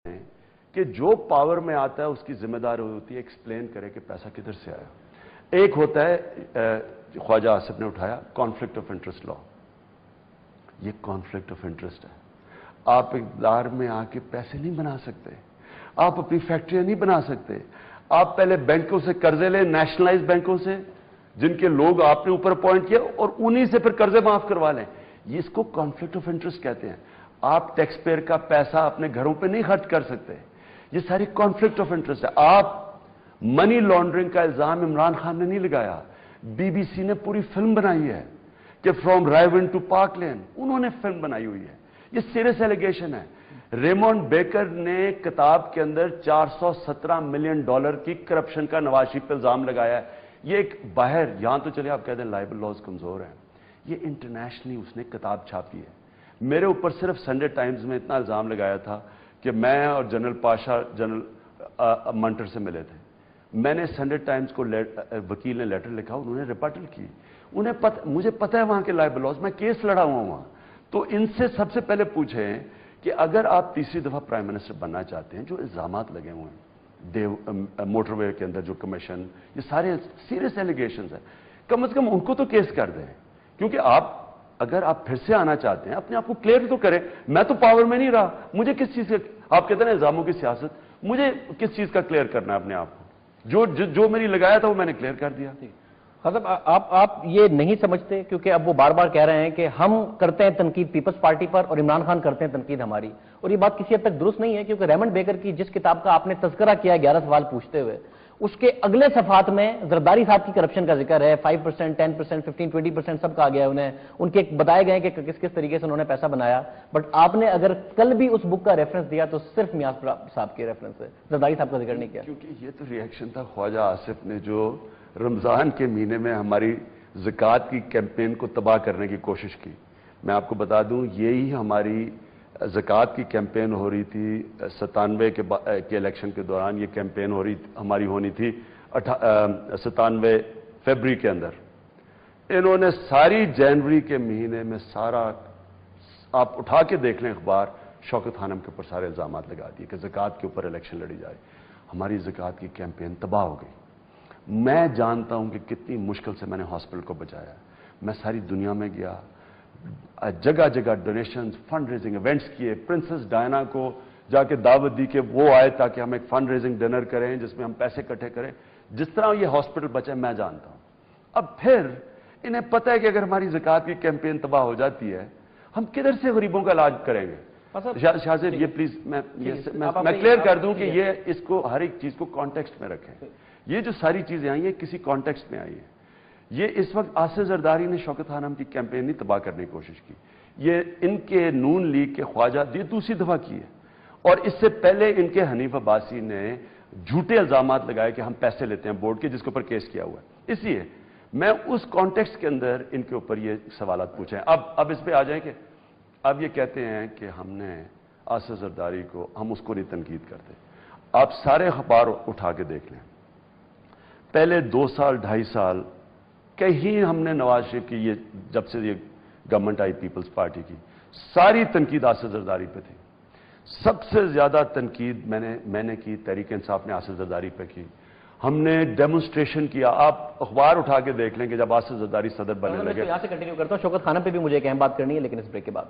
کہ جو پاور میں آتا ہے اس کی ذمہ داری ہوتی ہے ایکسپلین کرے کہ پیسہ کدھر سے آیا۔ ایک ہوتا ہے خواجہ آصف نے اٹھایا کانفلکٹ آف انٹرسٹ لا۔ یہ کانفلکٹ آف انٹرسٹ ہے۔ آپ اقتدار میں آ کے پیسے نہیں بنا سکتے، آپ اپنی فیکٹریاں نہیں بنا سکتے۔ آپ پہلے بینکوں سے قرضے لیں، نیشنلائز بینکوں سے جن کے لوگ آپ نے اوپر اپوائنٹ کیا، اور انہی سے پھر قرضے معاف کروا لیں۔ یہ اس کو کانفلکٹ آف انٹرسٹ کہتے ہیں۔ آپ ٹیکس پیئر کا پیسہ اپنے گھروں پہ نہیں خرچ کر سکتے، یہ ساری کانفلکٹ آف انٹرسٹ ہے۔ آپ منی لانڈرنگ کا الزام عمران خان نے نہیں لگایا، بی بی سی نے پوری فلم بنائی ہے کہ فرام رائیون ٹو پارک لین، انہوں نے فلم بنائی ہوئی ہے۔ یہ سیریس ایلیگیشن ہے۔ ریمونڈ بیکر نے کتاب کے اندر $417 ملین کی کرپشن کا نواز شریف پہ الزام لگایا ہے۔ یہ ایک باہر یہاں تو چلے آپ کہتے ہیں لائبل لاز کمزور ہیں، یہ انٹرنیشنلی اس نے کتاب چھاپی ہے۔ میرے اوپر صرف سنڈے ٹائمز میں اتنا الزام لگایا تھا کہ میں اور جنرل پاشا جنرل منٹر سے ملے تھے۔ میں نے سنڈے ٹائمز کو وکیل نے لیٹر لکھا، انہوں نے ریپٹل کی۔ مجھے پتہ ہے وہاں کے لائبل لاز، میں کیس لڑا ہوا وہاں۔ تو ان سے سب سے پہلے پوچھیں کہ اگر آپ تیسری دفعہ پرائم منسٹر بننا چاہتے ہیں، جو الزامات لگے ہوئے ہیں موٹر وے کے اندر جو کمیشن، یہ سارے سیریس ایلیگیشنز ہیں، کم از کم ان کو تو کیس کر دیں۔ کیونکہ اگر آپ پھر سے آنا چاہتے ہیں اپنے آپ کو کلیئر تو کریں۔ میں تو پاور میں نہیں رہا، مجھے کس چیز کا، آپ کہتے ہیں الزاموں کی سیاست، مجھے کس چیز کا کلیئر کرنا ہے اپنے آپ کو؟ جو میری لگایا تھا وہ میں نے کلیئر کر دیا۔ صاحب آپ یہ نہیں سمجھتے، کیونکہ اب وہ بار بار کہہ رہے ہیں کہ ہم کرتے ہیں تنقید پیپلز پارٹی پر اور عمران خان کرتے ہیں تنقید ہماری، اور یہ بات کسی حد تک درست نہیں ہے، کیونکہ ریمنڈ بیکر کی جس کتاب کا آپ نے تذکرہ کیا 11 سوال پوچھتے ہوئے، اس کے اگلے صفحات میں زرداری صاحب کی کرپشن کا ذکر ہے، 5%، 10%، 15%، 20% سب کہا گیا انہیں، ان کے بتائے گئے کہ کس طریقے سے انہوں نے پیسہ بنایا۔ بٹ آپ نے اگر کل بھی اس بک کا ریفرنس دیا تو صرف میاں صاحب کے ریفرنس سے، زرداری صاحب کا ذکر نہیں کیا۔ کیونکہ یہ تو ریئیکشن تھا خواجہ آصف نے جو رمضان کے مہینے میں ہماری زکوٰۃ کی کیمپین کو تباہ کرنے کی کوشش کی۔ میں آپ کو بتا دوں یہی ہماری زکوٰۃ کی کیمپین ہو رہی تھی 97 کے الیکشن کے دوران، یہ کیمپین ہماری ہونی تھی 97 فروری کے اندر۔ انہوں نے ساری جنوری کے مہینے میں سارا، آپ اٹھا کے دیکھ لیں اخبار، شوکت خانم کے اوپر سارے الزامات لگا دیے کہ زکوٰۃ کے اوپر الیکشن لڑی جائے۔ ہماری زکوٰۃ کی کیمپین تباہ ہو گئی۔ میں جانتا ہوں کہ کتنی مشکل سے میں نے ہاسپٹل کو بچایا۔ میں ساری دنیا میں گیا، جگہ جگہ ڈونیشنز، فنڈ ریزنگ ایونٹس کیے، پرنسس ڈائنا کو جا کے دعوت دی کہ وہ آئے تاکہ ہم ایک فنڈ ریزنگ ڈنر کریں جس میں ہم پیسے اکٹھے کریں۔ جس طرح یہ ہاسپٹل بچا میں جانتا ہوں۔ اب پھر انہیں پتہ ہے کہ اگر ہماری زکوٰۃ کی کیمپین تباہ ہو جاتی ہے، ہم کدھر سے غریبوں کا علاج کریں گے؟ شاہ صاحب یہ پلیز میں کلیئر کر دوں کہ یہ اس کو ہر ایک چیز کو کانٹیکسٹ میں رکھیں۔ یہ جو ساری چیزیں آئی ہیں کسی کانٹیکسٹ میں آئی ہیں۔ یہ اس وقت آصف زرداری نے شوکت خانم کی کیمپین نہیں تباہ کرنے کی کوشش کی، یہ ان کے نون لیگ کے خواجہ یہ دوسری دفعہ کی ہے، اور اس سے پہلے ان کے حنیف عباسی نے جھوٹے الزامات لگائے کہ ہم پیسے لیتے ہیں بورڈ کے، جس کے اوپر کیس کیا ہوا ہے۔ اس لیے میں اس کانٹیکسٹ کے اندر ان کے اوپر یہ سوالات پوچھے ہیں۔ اب اس پہ آ جائیں کہ اب یہ کہتے ہیں کہ ہم نے آصف زرداری کو، ہم اس کو نہیں تنقید کرتے۔ آپ سارے اخبار اٹھا کے دیکھ لیں، پہلے 2 سال 2.5 سال کہیں ہم نے نواز شریف کی، یہ جب سے یہ گورنمنٹ آئی پیپلز پارٹی کی، ساری تنقید آصف زرداری پہ تھی۔ سب سے زیادہ تنقید میں نے کی تحریک انصاف نے آصف زرداری پہ کی۔ ہم نے ڈیمونسٹریشن کیا، آپ اخبار اٹھا کے دیکھ لیں کہ جب آصف زرداری صدر بننے لگے۔ یہاں سے کنٹینیو کرتا ہوں، شوکت خانم پہ بھی مجھے ایک اہم بات کرنی ہے لیکن اس بریک کے بعد۔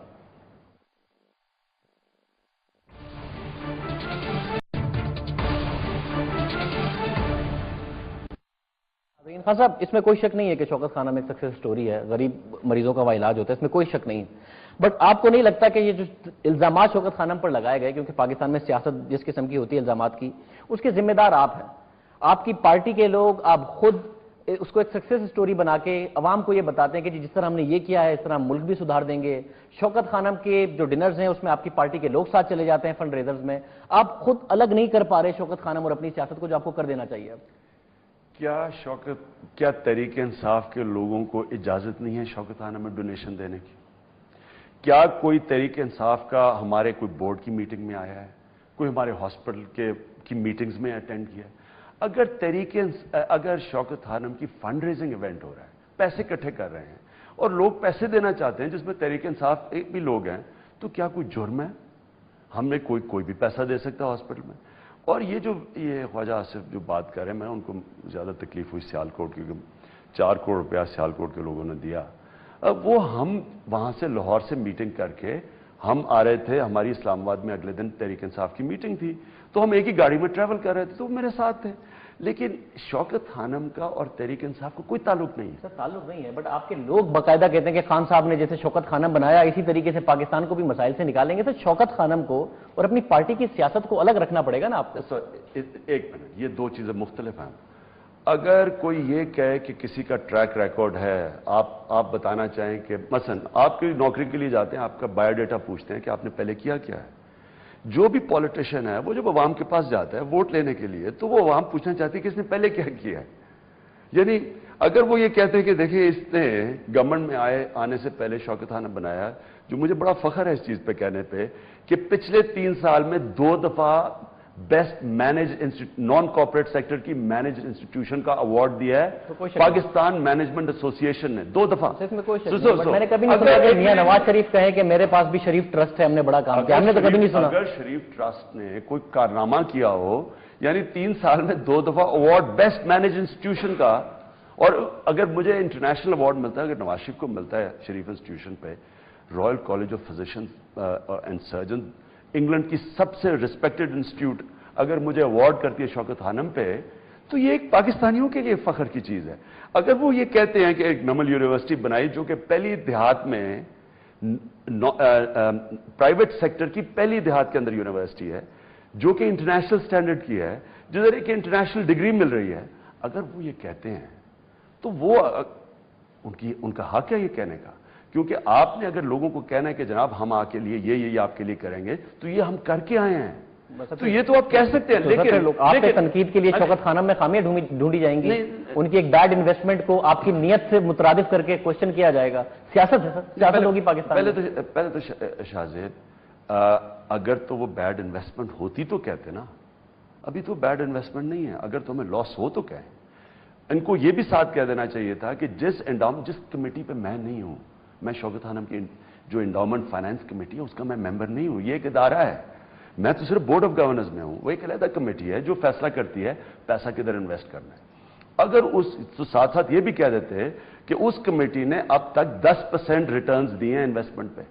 خان صاحب اس میں کوئی شک نہیں ہے کہ شوکت خانم ایک سکسیس سٹوری ہے، غریب مریضوں کا وہ علاج ہوتا ہے، اس میں کوئی شک نہیں، بٹ آپ کو نہیں لگتا کہ یہ جو الزامات شوکت خانم پر لگائے گئے، کیونکہ پاکستان میں سیاست جس قسم کی ہوتی ہے الزامات کی، اس کے ذمہ دار آپ ہیں، آپ کی پارٹی کے لوگ، آپ خود اس کو ایک سکسیس سٹوری بنا کے عوام کو یہ بتاتے ہیں کہ جس طرح ہم نے یہ کیا ہے اس طرح ہم ملک بھی سدھار دیں گے۔ شوکت خانم کے جو ڈنرز ہیں اس میں آپ کی پارٹی کے لوگ ساتھ چلے جاتے ہیں فنڈ ریزرز میں، آپ خود الگ نہیں کر پا رہے شوکت خانم اور اپنی سیاست کو، جو آپ کو کر دینا چاہیے۔ کیا تحریک انصاف کے لوگوں کو اجازت نہیں ہے شوکت خانم میں ڈونیشن دینے کی؟ کیا کوئی تحریک انصاف کا ہمارے کوئی بورڈ کی میٹنگ میں آیا ہے؟ کوئی ہمارے ہاسپٹل کی میٹنگز میں اٹینڈ کیا ہے؟ اگر شوکت خانم کی فنڈ ریزنگ ایونٹ ہو رہا ہے، پیسے اکٹھے کر رہے ہیں اور لوگ پیسے دینا چاہتے ہیں جس میں تحریک انصاف ایک بھی لوگ ہیں، تو کیا کوئی جرم ہے؟ ہمیں کوئی بھی پیسہ دے سکتا ہے ہاسپٹل میں. اور یہ خواجہ آصف جو بات کر رہے ہیں, میں ان کو زیادہ تکلیف ہوئی سیالکوٹ کی, 4 کروڑ روپیہ سیالکوٹ کے لوگوں نے دیا. اب وہ ہم وہاں سے لاہور سے میٹنگ کر کے ہم آ رہے تھے, ہماری اسلام آباد میں اگلے دن تحریک انصاف کی میٹنگ تھی, تو ہم ایک ہی گاڑی میں ٹریول کر رہے تھے, تو وہ میرے ساتھ تھے. لیکن شوکت خانم کا اور تحریک انصاف کا کوئی تعلق نہیں ہے. سر تعلق نہیں ہے, بٹ آپ کے لوگ باقاعدہ کہتے ہیں کہ خان صاحب نے جیسے شوکت خانم بنایا اسی طریقے سے پاکستان کو بھی مسائل سے نکالیں گے. سر شوکت خانم کو اور اپنی پارٹی کی سیاست کو الگ رکھنا پڑے گا نا آپ کو. ایک منٹ, یہ 2 چیزیں مختلف ہیں. اگر کوئی یہ کہے کہ کسی کا ٹریک ریکارڈ ہے, آپ بتانا چاہیں کہ مثلا آپ کی نوکری کے لیے جاتے ہیں, آپ کا بایو ڈیٹا پوچھتے ہیں کہ آپ نے پہلے کیا کیا ہے. جو بھی پولیٹیشین ہے وہ جب عوام کے پاس جاتا ہے ووٹ لینے کے لیے, تو وہ عوام پوچھنا چاہتی ہے کہ اس نے پہلے کیا کیا ہے. یعنی اگر وہ یہ کہتے ہیں کہ دیکھیں اس نے گورنمنٹ میں آنے سے پہلے شوکت خانم بنایا, جو مجھے بڑا فخر ہے اس چیز پہ کہنے پہ, کہ پچھلے 3 سال میں 2 دفعہ best manage naan corporate sector کی مینج انسٹیٹیوشن کا ایوارڈ دیا ہے پاکستان مینجمنٹ ایسوسی ایشن نے 2 دفعہ. میں نے کبھی نہیں سنا کہ میاں نواز شریف کہے کہ میرے پاس بھی شریف ٹرسٹ ہے, ہم نے بڑا کام کیا, ہم نے تو کبھی نہیں سنا. اگر شریف ٹرسٹ نے کوئی کارنامہ کیا ہو, یعنی 3 سال میں 2 دفعہ ایوارڈ بیسٹ مینج انسٹیٹیوشن کا, اور اگر مجھے انٹرنیشنل ایوارڈ ملتا ہے, اگر نواز شریف کو ملتا ہے شریف انسٹیٹیوشن پہ, Royal college of physicians and surgeon, England کی سب سے ریسپیکٹڈ انسٹیٹیوٹ, اگر مجھے ایوارڈ کرتی ہے شوکت خانم پہ, تو یہ ایک پاکستانیوں کے لیے فخر کی چیز ہے. اگر وہ یہ کہتے ہیں کہ ایک نمل یونیورسٹی بنائی جو کہ پہلی دیہات میں پرائیویٹ سیکٹر کی پہلی دیہات کے اندر یونیورسٹی ہے, جو کہ انٹرنیشنل سٹینڈرڈ کی ہے, جدھر ایک انٹرنیشنل ڈگری مل رہی ہے, اگر وہ یہ کہتے ہیں تو وہ ان کا حق ہے یہ کہنے کا. کیونکہ آپ نے اگر لوگوں کو کہنا ہے کہ جناب ہم آپ کے لیے یہ آپ کے لیے کریں گے, تو یہ ہم کر کے آئے ہیں, تو یہ تو آپ کہہ سکتے ہیں. لیکن آپ کے تنقید کے لیے شوکت خانم میں خامیاں ڈھونڈی جائیں گی, ان کی ایک بیڈ انویسٹمنٹ کو آپ کی نیت سے مترادف کر کے کوشچن کیا جائے گا. سیاست ہے سر, سیاست ہوگی پاکستان. پہلے تو شاہ زیب, اگر تو وہ بیڈ انویسٹمنٹ ہوتی تو کہتے نا, ابھی تو بیڈ انویسٹمنٹ نہیں ہے. اگر تمہیں لاس ہو تو کہیں. ان کو یہ بھی ساتھ کہہ دینا چاہیے تھا کہ جس کمیٹی پہ میں نہیں ہوں, میں شوکت خانم کی جو انڈاؤمنٹ فائنانس کمیٹی ہے اس کا میں ممبر نہیں ہوں, یہ ایک ادارہ ہے, میں تو صرف بورڈ آف گورنرز میں ہوں. وہ ایک علیحدہ کمیٹی ہے جو فیصلہ کرتی ہے پیسہ کدھر انویسٹ کرنا ہے. اگر تو ساتھ ساتھ یہ بھی کہہ دیتے کہ اس کمیٹی نے اب تک 10% ریٹرنز دیے ہیں انویسٹمنٹ پہ,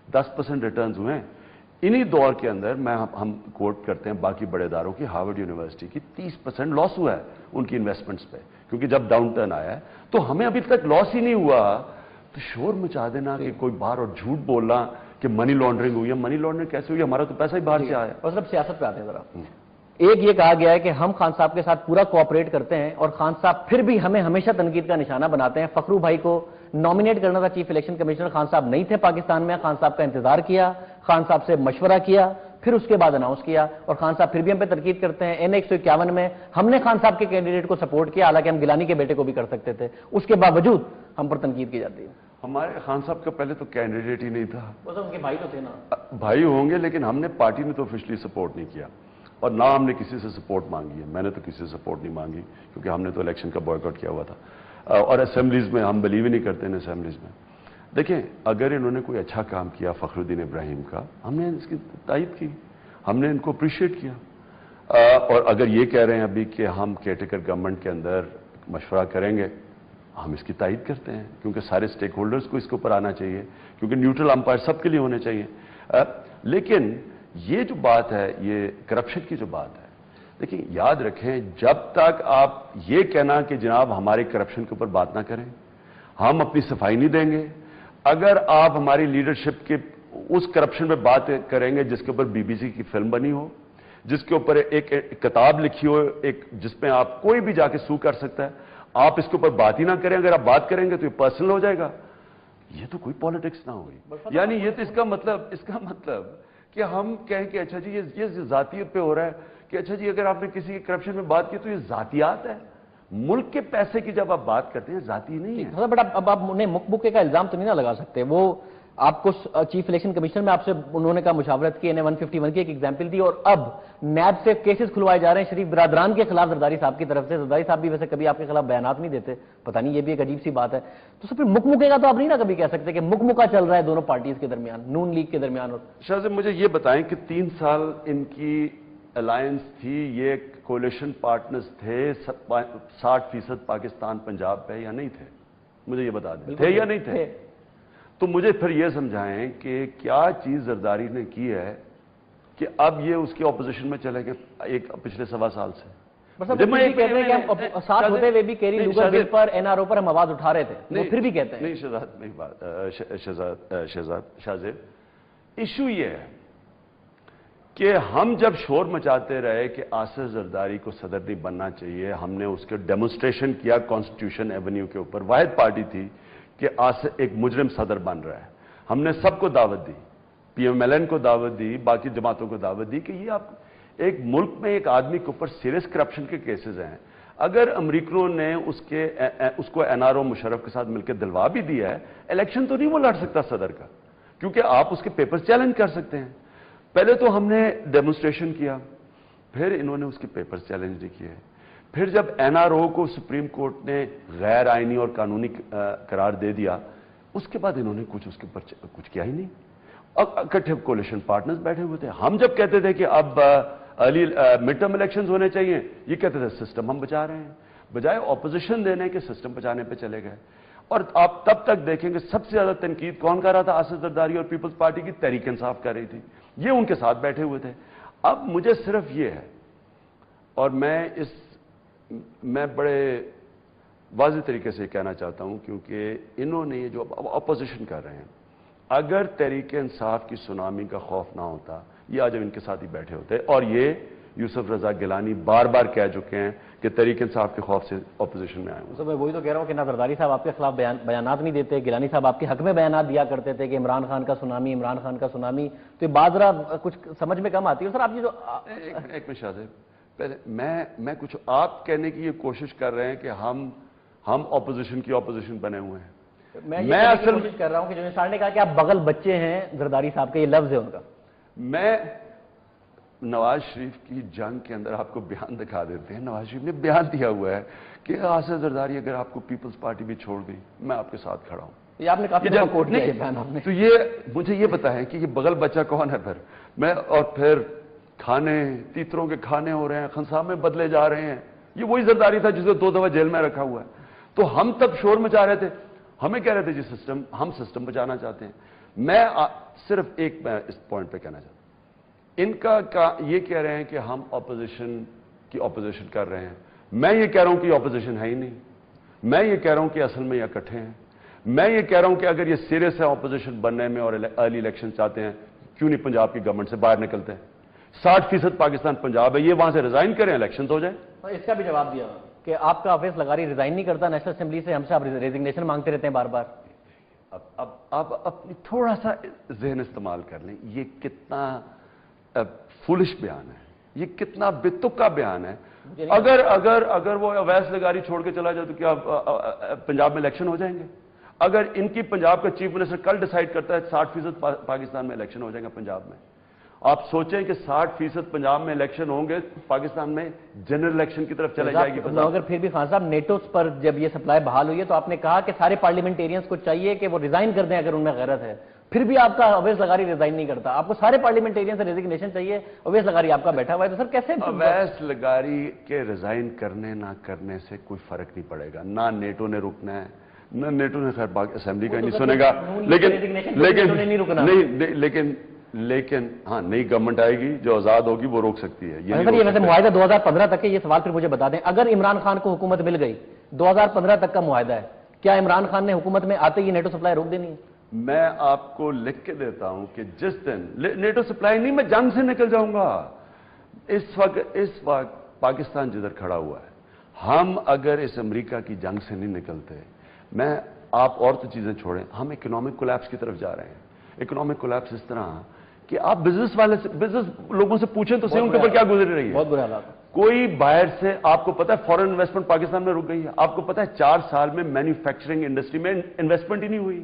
10% ریٹرنز ہوئے ہیں. انہی دور کے اندر ہم کوٹ کرتے ہیں باقی بڑے اداروں کی, ہارورڈ یونیورسٹی کی 30% لاس ہوا ہے ان کی انویسٹمنٹس پہ, کیونکہ جب ڈاؤن ٹرن آیا ہے تو ہمیں ابھی تک لاس ہی نہیں ہوا. تو شور مچا دینا کہ کوئی باہر اور جھوٹ بولنا کہ منی لانڈرنگ ہوئی ہے. منی لانڈرنگ کیسے ہوئی؟ ہمارا تو پیسہ ہی باہر سے آیا. اور صرف سیاست پہ آتے ہیں ذرا. ایک یہ کہا گیا ہے کہ ہم خان صاحب کے ساتھ پورا کوآپریٹ کرتے ہیں, اور خان صاحب پھر بھی ہمیں ہمیشہ تنقید کا نشانہ بناتے ہیں. فخرو بھائی کو نامینیٹ کرنا تھا چیف الیکشن کمشنر, خان صاحب نہیں تھے پاکستان میں, خان صاحب کا انتظار کیا, خان صاحب سے مشورہ کیا, پھر اس کے بعد اناؤنس کیا, اور خان صاحب پھر بھی ہم پہ تنقید کرتے ہیں. N151 میں ہم نے خان صاحب کے کینڈیڈیٹ کو سپورٹ کیا, حالانکہ ہم گیلانی کے بیٹے کو بھی کر سکتے تھے, اس کے باوجود ہم پر تنقید کی جاتی ہے. ہمارے خان صاحب کا پہلے تو کینڈیڈیٹ ہی نہیں تھا, بس ان کے بھائی تو تھے نا. بھائی ہوں گے, لیکن ہم نے پارٹی نے تو آفیشلی سپورٹ نہیں کیا, اور نہ ہم نے کسی سے سپورٹ مانگی ہے. میں نے تو کسی سے سپورٹ نہیں مانگی, کیونکہ ہم نے تو الیکشن کا بوائکاٹ کیا ہوا تھا. اور اسمبلیز میں ہم بلیو ہی نہیں کرتے ہیں اسمبلیز میں. دیکھیں, اگر انہوں نے کوئی اچھا کام کیا فخر الدین ابراہیم کا, ہم نے اس کی تائید کی, ہم نے ان کو اپریشیٹ کیا. اور اگر یہ کہہ رہے ہیں ابھی کہ ہم کیئرٹیکر گورنمنٹ کے اندر مشورہ کریں گے, ہم اس کی تائید کرتے ہیں, کیونکہ سارے سٹیک ہولڈرز کو اس کے اوپر آنا چاہیے, کیونکہ نیوٹرل امپائر سب کے لیے ہونے چاہیے. لیکن یہ جو بات ہے, یہ کرپشن کی جو بات ہے, دیکھیں یاد رکھیں, جب تک آپ یہ کہنا کہ جناب ہمارے کرپشن کے اوپر بات نہ کریں, ہم اپنی صفائی نہیں دیں گے. اگر آپ ہماری لیڈرشپ کے اس کرپشن پہ بات کریں گے جس کے اوپر BBC کی فلم بنی ہو, جس کے اوپر ایک کتاب لکھی ہو, جس میں آپ کوئی بھی جا کے سو کر سکتا ہے, آپ اس کے اوپر بات ہی نہ کریں. اگر آپ بات کریں گے تو یہ پرسنل ہو جائے گا, یہ تو کوئی پالیٹکس نہ ہوگی. یعنی یہ تو اس کا مطلب کہ ہم کہیں کہ اچھا جی یہ ذاتیت پہ ہو رہا ہے, کہ اچھا جی اگر آپ نے کسی کے کرپشن میں بات کی تو یہ ذاتیات ہے. ملک کے پیسے کی جب آپ بات کرتے ہیں ذاتی نہیں ہے. بٹ اب آپ انہیں مک بکے کا الزام تو نہیں نہ لگا سکتے. وہ آپ کو چیف الیکشن کمیشنر میں آپ سے انہوں نے کہا مشاورت کی، انہیں 151 کی ایک ایگزامپل دی، اور اب نیب سے کیسز کھلوائے جا رہے ہیں شریف برادران کے خلاف زرداری صاحب کی طرف سے. زرداری صاحب بھی ویسے کبھی آپ کے خلاف بیانات نہیں دیتے، پتہ نہیں یہ بھی ایک عجیب سی بات ہے. تو سر پھر مکے گا تو آپ نہیں نا کبھی کہہ سکتے کہ مکا چل رہا ہے دونوں پارٹیز کے درمیان، نون لیگ کے درمیان. اور شاہ صاحب مجھے یہ بتائیں کہ 3 سال ان کی الائنس تھی، یہ کولیشن پارٹنرز تھے، 60% پاکستان پنجاب پہ یا نہیں تھے؟ مجھے یہ بتا دیں تھے یا نہیں تھے. تو مجھے پھر یہ سمجھائیں کہ کیا چیز زرداری نے کی ہے کہ اب یہ اس کی اپوزیشن میں چلے گئے ایک پچھلے 1.25 سال سے. کہتے ہیں کہ ہم ساتھ ہوتے ہوئے بھی کیری لوگر بل پر NRO پر ہم آواز اٹھا رہے تھے، وہ پھر بھی کہتے ہیں. نہیں شاہ زیب، ایشو یہ ہے کہ ہم جب شور مچاتے رہے کہ آصف زرداری کو صدر نہیں بننا چاہیے، ہم نے اس کے ڈیمونسٹریشن کیا کانسٹیٹیوشن ایونیو کے اوپر، واحد پارٹی تھی کہ آصف ایک مجرم صدر بن رہا ہے. ہم نے سب کو دعوت دی، PMLN کو دعوت دی، باقی جماعتوں کو دعوت دی کہ یہ آپ ایک ملک میں ایک آدمی کے اوپر سیریس کرپشن کے کیسز ہیں. اگر امریکنوں نے اس کو NRO مشرف کے ساتھ مل کے دلوا بھی دیا ہے، الیکشن تو نہیں وہ لڑ سکتا صدر کا، کیونکہ آپ اس کے پیپر چیلنج کر سکتے ہیں. پہلے تو ہم نے ڈیمونسٹریشن کیا، پھر انہوں نے اس کے پیپر چیلنج نہیں کیے. پھر جب NRO کو سپریم کورٹ نے غیر آئینی اور قانونی قرار دے دیا، اس کے بعد انہوں نے اس کے اوپر کچھ کیا ہی نہیں. اکٹھے کولیشن پارٹنرز بیٹھے ہوئے تھے. ہم جب کہتے تھے کہ اب ارلی مڈ ٹرم الیکشنز ہونے چاہیے، یہ کہتے تھے سسٹم ہم بچا رہے ہیں. بجائے اپوزیشن دینے کے سسٹم بچانے پہ چلے گئے. اور آپ تب تک دیکھیں کہ سب سے زیادہ تنقید کون کر رہا تھا؟ آصف زرداری اور پیپلز پارٹی کی تحریک انصاف کر رہی تھی، یہ ان کے ساتھ بیٹھے ہوئے تھے. اب مجھے صرف یہ ہے، اور میں بڑے واضح طریقے سے کہنا چاہتا ہوں، کیونکہ انہوں نے یہ جو اپوزیشن کر رہے ہیں، اگر تحریک انصاف کی سونامی کا خوف نہ ہوتا، یہ آج ان کے ساتھ ہی بیٹھے ہوتے. اور یہ یوسف رضا گیلانی بار بار کہہ چکے ہیں کہ تحریک انصاف کے خوف سے اپوزیشن میں آئے ہیں. میں وہی تو کہہ رہا ہوں کہ نہ زرداری صاحب آپ کے خلاف بیانات نہیں دیتے، گیلانی صاحب آپ کے حق میں بیانات دیا کرتے تھے کہ عمران خان کا سونامی، عمران خان کا سونامی. تو یہ بازرا کچھ سمجھ میں کم آتی ہے. سر آپ یہ جو ایک منٹ شاہ صاحب، پہلے میں کچھ آپ کہنے کی یہ کوشش کر رہے ہیں کہ ہم اپوزیشن کی اپوزیشن بنے ہوئے ہیں. میں اصل کوشش کر رہا ہوں کہ جو انسان نے کہا کہ آپ بغل بچے ہیں زرداری صاحب کے، یہ لفظ ہے ان کا. میں نواز شریف کی جنگ کے اندر آپ کو بیان دکھا دیتے ہیں. نواز شریف نے بیان دیا ہوا ہے کہ آصف زرداری اگر آپ کو پیپلز پارٹی بھی چھوڑ دی، میں آپ کے ساتھ کھڑا ہوں. یہ آپ نے کافی جگہ کوٹ کیا یہ بیان آپ نے. تو مجھے یہ بتائیں کہ یہ بغل بچہ کون ہے پھر؟ اور پھر کھانے، تیتروں کے کھانے ہو رہے ہیں، خنسامے بدلے جا رہے ہیں. یہ وہی زرداری تھا جسے 2 دفعہ جیل میں رکھا ہوا ہے. تو ہم تب شور مچا رہے تھے، ہمیں کہہ رہے تھے جی ہم سسٹم بچانا چاہتے ہیں. میں صرف میں اس پوائنٹ پہ کہنا چاہتا ہوں، ان کا یہ کہہ رہے ہیں کہ ہم اپوزیشن کی اپوزیشن کر رہے ہیں. میں یہ کہہ رہا ہوں کہ اپوزیشن ہے ہی نہیں. میں یہ کہہ رہا ہوں کہ اصل میں یہ اکٹھے ہیں. میں یہ کہہ رہا ہوں کہ اگر یہ سیریس ہے اپوزیشن بننے میں اور ارلی الیکشن چاہتے ہیں، کیوں نہیں پنجاب کی گورنمنٹ سے باہر نکلتے ہیں؟ 60% پاکستان پنجاب ہے، یہ وہاں سے ریزائن کریں، الیکشن ہو جائیں. اس کا بھی جواب دیا کہ آپ کا حافظ لغاری ریزائن نہیں کرتا نیشنل اسمبلی سے، ہم سے آپ ریزگنیشن مانگتے رہتے ہیں بار بار. اب آپ اپنی تھوڑا سا ذہن استعمال کر لیں. یہ کتنا فولش بیان ہے، یہ کتنا بے تکا بیان ہے. اگر وہ اویس لغاری چھوڑ کے چلا جائے تو کیا پنجاب میں الیکشن ہو جائیں گے؟ اگر ان کی پنجاب کا چیف منسٹر کل ڈیسائیڈ کرتا ہے 60% پاکستان میں الیکشن ہو جائے گا پنجاب میں، آپ سوچیں کہ 60% پنجاب میں الیکشن ہوں گے، پاکستان میں جنرل الیکشن کی طرف چلے جائے گی. اگر پھر بھی خان صاحب نیٹوز پر جب یہ سپلائی بحال ہوئی ہے تو آپ نے کہا کہ سارے پارلیمنٹیرینز کو چاہیے کہ وہ ریزائن کر دیں اگر ان میں غیرت ہے. پھر بھی آپ کا اویس لغاری ریزائن نہیں کرتا، آپ کو سارے پارلیمنٹیرین سے ریزگنیشن چاہیے، اویس لغاری آپ کا بیٹھا ہوا ہے. تو سر کیسے اویس لغاری کے ریزائن کرنے نہ کرنے سے کوئی فرق نہیں پڑے گا. نہ نیٹو نے رکنا ہے، نہ نیٹو نے خیر اسمبلی کا نہیں سنے گا، لیکن ہاں نئی گورنمنٹ آئے گی جو آزاد ہوگی وہ روک سکتی ہے. یہ ویسے معاہدہ 2015 تک ہے. یہ سوال پھر مجھے بتا دیں، اگر عمران خان کو حکومت مل گئی، 2015 تک کا معاہدہ ہے، کیا عمران خان نے حکومت میں آتے ہی نیٹو سپلائی روک دینی ہے؟ میں آپ کو لکھ کے دیتا ہوں کہ جس دن نیٹو سپلائی نہیں، میں جنگ سے نکل جاؤں گا. اس وقت پاکستان جدھر کھڑا ہوا ہے، ہم اگر اس امریکہ کی جنگ سے نہیں نکلتے، آپ اور تو چیزیں چھوڑیں، ہم اکنامک کولیپس کی طرف جا رہے ہیں. اکنامک کولیپس اس طرح کہ آپ بزنس لوگوں سے پوچھیں تو صحیح ان کے اوپر کیا گزر رہی ہے. بہت برا حالات. کوئی باہر سے آپ کو پتا ہے فورن انویسٹمنٹ پاکستان میں رک گئی ہے. آپ کو پتا ہے 4 سال میں مینوفیکچرنگ انڈسٹری میں انویسٹمنٹ ہی نہیں ہوئی.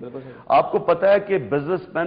آپ کو پتا ہے کہ بزنس مین